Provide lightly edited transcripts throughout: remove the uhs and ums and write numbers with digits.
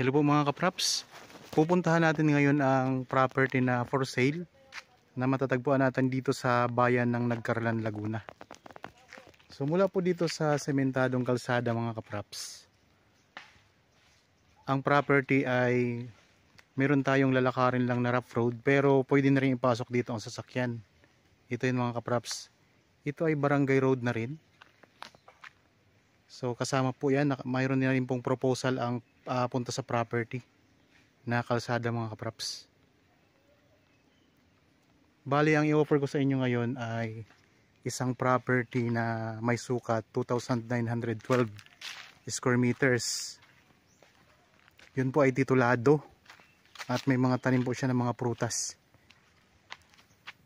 Hello po mga kapraps. Pupuntahan natin ngayon ang property na for sale na matatagpuan natin dito sa bayan ng Nagcarlan, Laguna. So mula po dito sa sementadong kalsada mga kapraps, ang property ay meron tayong lalakarin lang na rough road, pero pwede na rin ipasok dito ang sasakyan. Ito yun mga kapraps. Ito ay barangay road na rin. So kasama po yan, mayroon na rin pong proposal ang punta sa property na kalsada mga kapraps. Bali ang i-offer ko sa inyo ngayon ay isang property na may sukat 2,912 square meters. Yun po ay titulado at may mga tanim po siya ng mga prutas.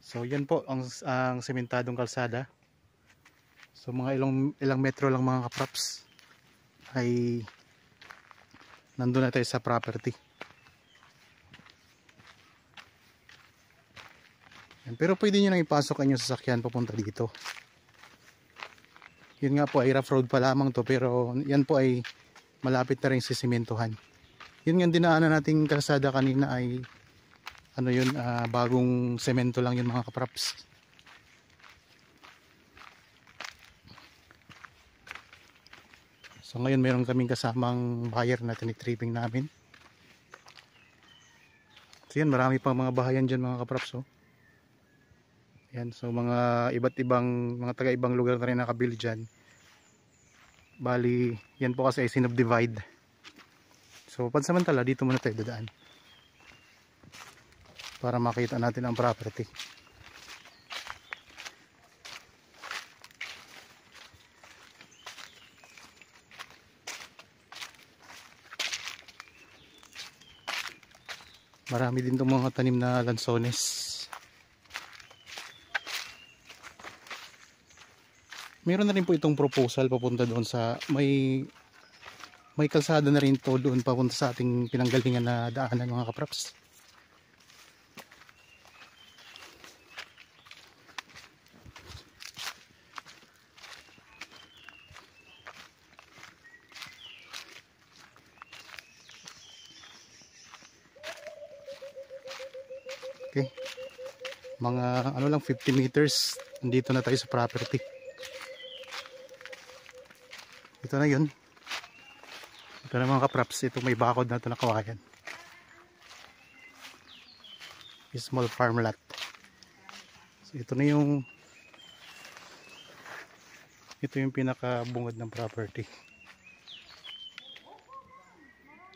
So yan po ang sementadong kalsada. So mga ilang metro lang mga kapraps ay nandun na tayo sa property. Pero pwede nyo nang ipasok ang inyong sasakyan papunta dito. Yun nga po ay rough road pa lamang to, pero yan po ay malapit na rin sa simentohan. Yun nga dinaanan nating kalsada kanina ay ano yun, bagong semento lang yun mga kapraps. So ngayon meron kaming kasamang buyer na tinitripping namin. So yan, marami pang mga bahayan dyan mga kapraps. Oh. Yan, so mga iba't ibang mga taga-ibang lugar na rin nakabili dyan. Bali, yan po kasi ay sinubdivide. So pansamantala dito muna tayo dadaan para makita natin ang property. Marami din itong mga tanim na lansones. Meron na rin po itong proposal papunta doon sa may kalsada na rin to doon papunta sa ating pinanggalingan na daanan mga kapraps. Okay. Mga ano lang 50 meters nandito na tayo sa property. Ito na yun. Ito na mga kapraps, ito may bakod na ito na kawayan. Small farm lot. So ito yung pinakabungad ng property.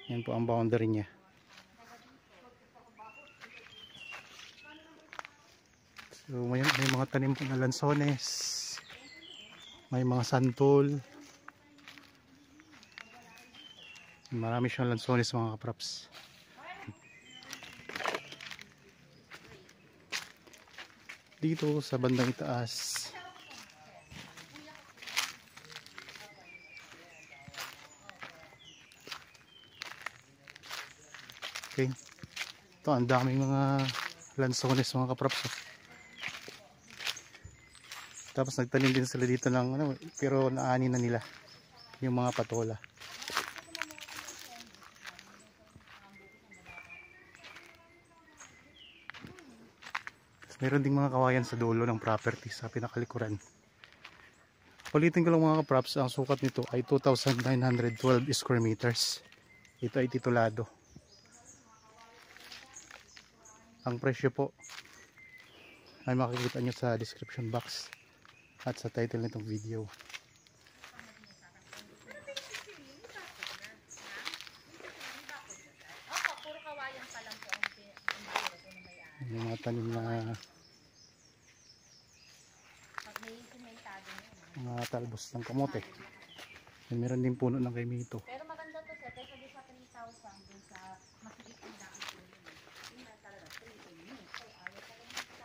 Yan po ang boundary niya. So may mga tanim po na lansones, may mga santol, marami siyang lansones mga kapraps. Dito sa bandang itaas okay, ito ang daming mga lansones mga kapraps. Tapos nagtanim din sila dito ng ano, pero naani na nila yung mga patola. Meron ding mga kawayan sa dulo ng property sa pinakalikuran. Ulitin ko lang mga kapraps, ang sukat nito ay 2,912 square meters. Ito ay titulado. Ang presyo po ay makikita nyo sa description box at sa title nitong video. May mga tanim na mga talbos ng kamote. Meron din puno ng kaimito. Pero maganda to sir, kasi sa 3,000 dun sa masikip na dati po yun. Yun na talaga, 3,000. So, ayaw pa lang 1,000.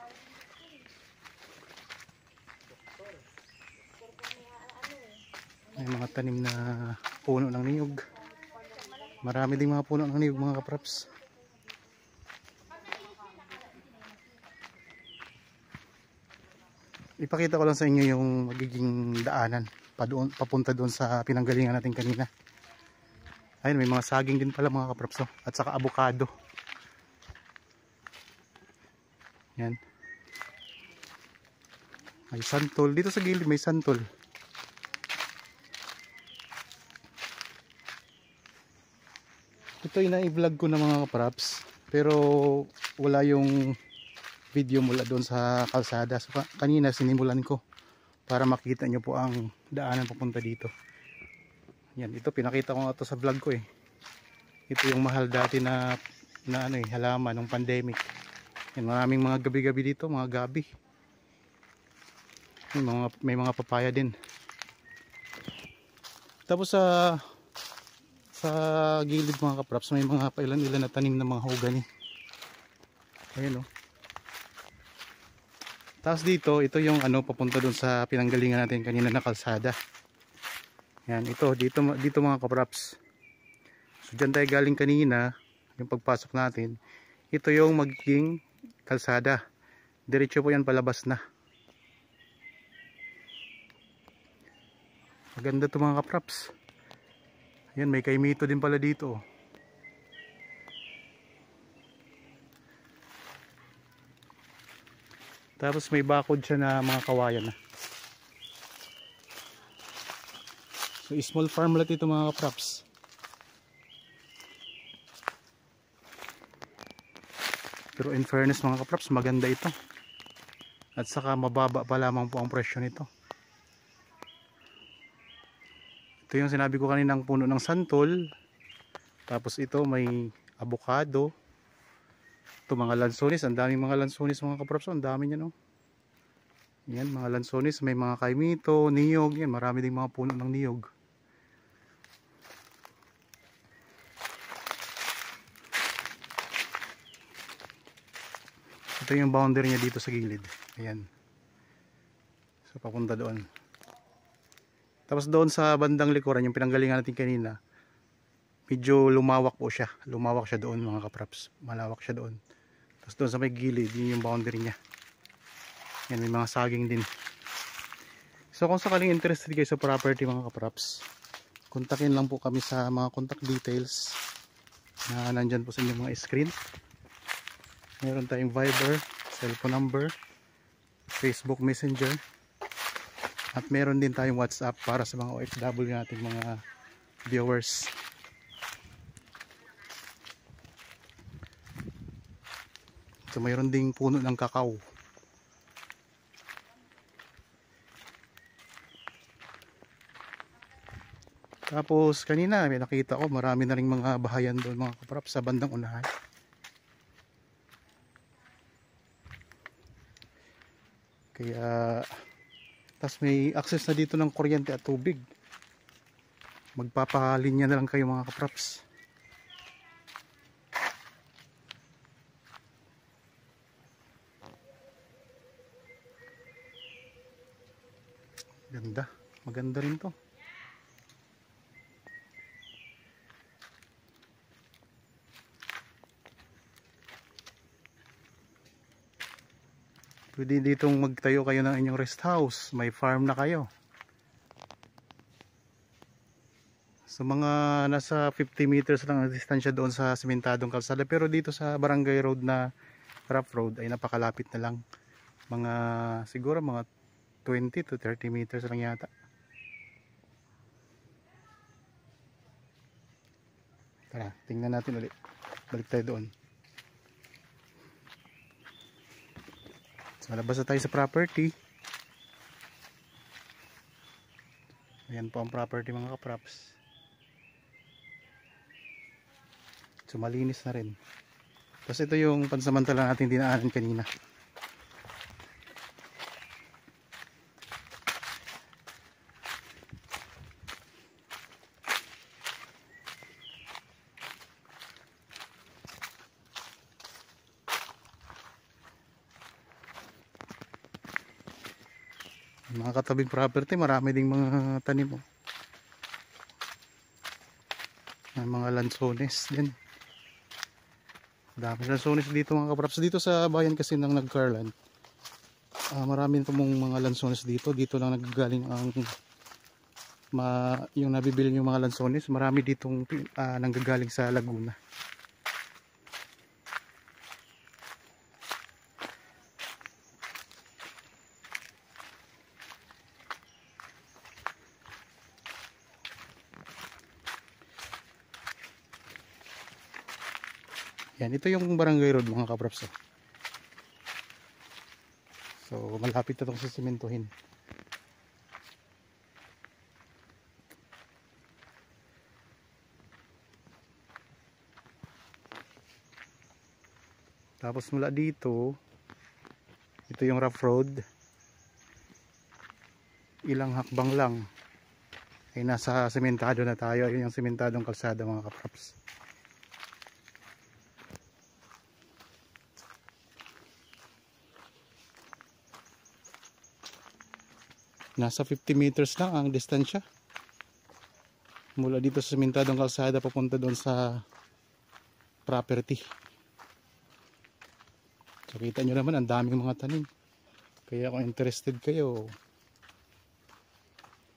May mga tanim na puno ng niyog. Marami ding mga puno ng niyog mga kapraps. Ipakita ko lang sa inyo yung magiging daanan papunta doon sa pinanggalingan natin kanina. Ayun, may mga saging din pala mga kapraps, oh. At saka avocado. Yan. May santol. Dito sa gilid may santol. Ito yung na-vlog ko na mga kapraps. Pero wala yung video mula doon sa kalsada. So, kanina sinimulan ko para makita nyo po ang daanan papunta dito. Yan, ito pinakita ko nga ito sa vlog ko eh. Ito yung mahal dati na ano eh, halaman ng pandemic. Yan, maraming mga gabi-gabi dito, mga gabi. May mga papaya din. Tapos sa gilid mga kapraps, may mga pailan-ilan na tanim na mga hugani. Ayan oh. Tapos dito, ito yung ano papunta doon sa pinanggalingan natin kanina na kalsada. Yan, dito mga kapraps. So dyan tayo galing kanina, yung pagpasok natin. Ito yung magiging kalsada. Diretso po yan palabas na. Maganda to mga kapraps. Yan, may kaimito din pala dito. Tapos may bakod siya na mga kawayan na. So small farmlet ito mga kapraps. Pero in fairness mga kapraps, maganda ito. At saka mababa pa lamang po ang presyo nito. Ito yung sinabi ko kanina, ang puno ng santol. Tapos ito may avocado. Ito mga lansones, ang daming mga lansones mga kapraps, ang dami niyan oh. Yan, mga lansones, may mga kaimito, niyog, yan, marami ding mga puno ng niyog. Ito yung boundary niya dito sa gilid. Ayan. So papunta doon. Tapos doon sa bandang likuran, yung pinanggalingan natin kanina, medyo lumawak po siya. Lumawak siya doon mga kapraps. Malawak siya doon. Tapos doon sa may gilid, yun yung boundary niya. Yan, may mga saging din. So kung sakaling interested kayo sa property mga kapraps, kontakin lang po kami sa mga contact details na nandyan po sa inyong mga screen. Meron tayong Viber, cellphone number, Facebook Messenger, at meron din tayong WhatsApp para sa mga OFW nating mga viewers. So mayroon ding puno ng kakao. Tapos kanina may nakita ko marami na ring mga bahayan doon mga kaprap sa bandang unahan. Kaya tas may access na dito ng kuryente at tubig. Magpapalinya na lang kayo mga kapraps. Ganda, maganda rin to. Pwede ditong magtayo kayo ng inyong rest house. May farm na kayo. So mga nasa 50 meters lang ang distansya doon sa sementadong kalsada. Pero dito sa barangay road na rough road ay napakalapit na lang. Mga siguro mga 20 to 30 meters lang yata. Tara, tingnan natin ulit. Balik tayo doon. So, labas na tayo sa property. Ayan po ang property mga kapraps. So malinis na rin. Tapos ito yung pansamantala natin dinaanan kanina. Mga katabing property, marami ding mga tanim. May mga lansones din. Dami lansones dito mga kapraps. Dito sa bayan kasi ng Nagcarland, marami pong mga lansones dito. Dito lang nagagaling ang yung nabibili yung mga lansones, marami ditong nanggagaling sa Laguna. Yan, ito yung Barangay Road mga kapraps. So malapit na itong sisimentohin. Tapos mula dito, ito yung rough road. Ilang hakbang lang ay nasa sementado na tayo. Ayun yung sementadong kalsada mga kapraps. Nasa 50 meters lang ang distansya mula dito sa sementadong kalsada papunta doon sa property. So kita nyo naman ang daming mga tanim, kaya kung interested kayo,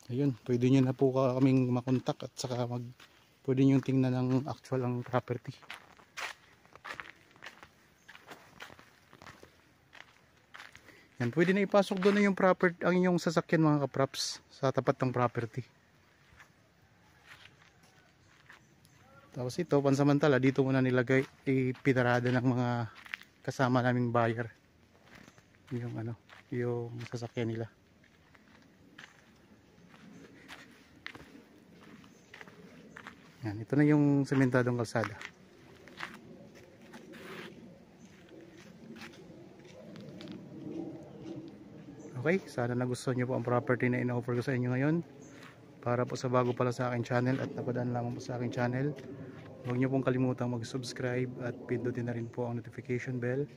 ayun, pwede nyo na po kaming makontak at saka pwede nyo tingnan ng actual ang property. Yan, pwede na ipasok doon na yung property, ang inyong sasakyan mga kapraps sa tapat ng property. Tapos ito, pansamantala, dito muna nilagay, ipinarada ng mga kasama naming buyer yung sasakyan nila. Yan, ito na yung sementadong kalsada. Okay, sana nagustuhan nyo po ang property na ino-offer ko sa inyo ngayon. Para po sa bago pala sa aking channel at napadaan lamang po sa aking channel, huwag nyo pong kalimutang mag-subscribe at pindutin na rin po ang notification bell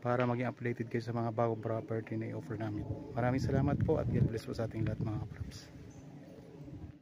para maging updated kayo sa mga bagong property na i-offer namin. Maraming salamat po at God bless po sa ating lahat mga kapraps.